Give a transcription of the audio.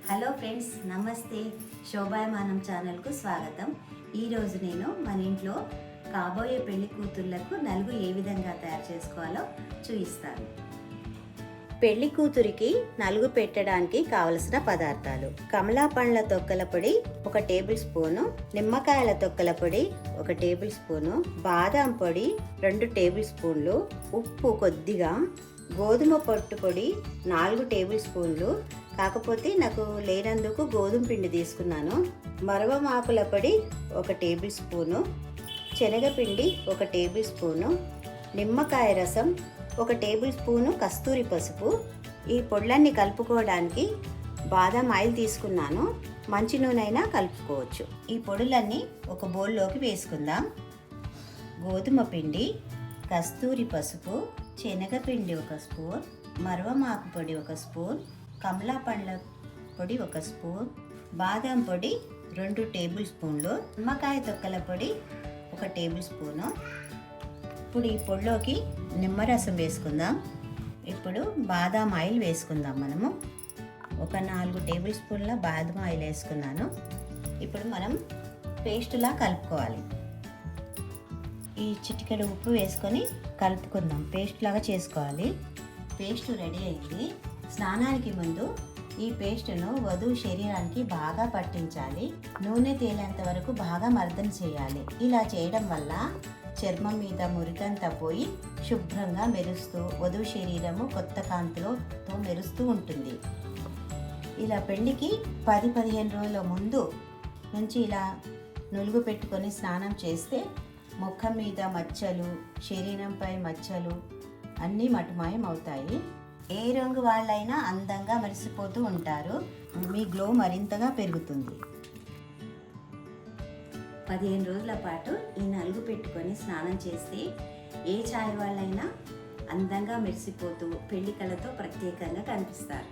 Hello friends, నమస్తే. శోభాయమానం ఛానల్కు స్వాగతం. ఈరోజు నేను మన ఇంట్లో కాబోయే పెళ్లి కూతుర్లకు నలుగు ఏ విధంగా తయారు చేసుకోవాలో చూపిస్తాను. పెళ్లి కూతురికి నలుగు పెట్టడానికి కావలసిన పదార్థాలు: కమలా పండ్ల తొక్కల పొడి 1 టేబుల్ స్పూను, నిమ్మకాయల తొక్కల పొడి 1 టేబుల్ స్పూను, బాదం పొడి 2 టేబుల్ స్పూన్లు, ఉప్పు కొద్దిగా, గోధుమ పొట్టు పొడి 4 టేబుల్ స్పూన్లు, కాకపోతే నాకు లేనందుకు గోధుమ పిండి తీసుకున్నాను, మరవమాకుల పొడి 1 టేబుల్ స్పూను, శనగపిండి 1 టేబుల్ స్పూను, నిమ్మకాయ రసం 1 టేబుల్ స్పూను, కస్తూరి పసుపు. ఈ పొడులన్నీ కలుపుకోవడానికి బాదం ఆయిల్ తీసుకున్నాను, మంచి నూనె అయినా కలుపుకోవచ్చు. ఈ పొడులన్నీ ఒక బౌల్లోకి వేసుకుందాం. గోధుమ పిండి, కస్తూరి పసుపు, శనగపిండి 1 స్పూన్, మరవమాకు పొడి 1 స్పూన్, కమలా పండ్ల పొడి 1 స్పూన్, బాదం పొడి 2 టేబుల్ స్పూన్లు, నిమ్మకాయ తొక్కల పొడి 1 టేబుల్ స్పూను. ఇప్పుడు ఈ పొడిలోకి నిమ్మరసం వేసుకుందాం. ఇప్పుడు బాదం ఆయిల్ వేసుకుందాం. మనము ఒక 4 టేబుల్ స్పూన్ల బాదం ఆయిల్ వేసుకున్నాను. ఇప్పుడు మనం పేస్టులా కలుపుకోవాలి. ఈ చిటికెడు ఉప్పు వేసుకొని కలుపుకుందాం, పేస్ట్ లాగా చేసుకోవాలి. పేస్ట్ రెడీ అయింది. స్నానానికి ముందు ఈ పేస్టును వధువు శరీరానికి బాగా పట్టించాలి. నూనె తేలేంత వరకు బాగా మర్దన చేయాలి. ఇలా చేయడం వల్ల చర్మం మీద మురికంతా పోయి శుభ్రంగా మెరుస్తూ వధువు శరీరము కొత్త కాంతిలో మెరుస్తూ ఉంటుంది. ఇలా పెళ్లికి 10-15 రోజుల ముందు నుంచి ఇలా నులుగు పెట్టుకొని స్నానం చేస్తే ముఖం మీద మచ్చలు, శరీరంపై మచ్చలు అన్నీ మటుమాయం అవుతాయి. ఏ రంగు వాళ్ళైనా అందంగా మెరిసిపోతూ ఉంటారు. మీ గ్లో మరింతగా పెరుగుతుంది. 15 రోజుల పాటు ఈ నలుగు పెట్టుకొని స్నానం చేస్తే ఏ ఛాయ్ వాళ్ళైనా అందంగా మెరిసిపోతూ పెళ్లి కళతో ప్రత్యేకంగా కనిపిస్తారు.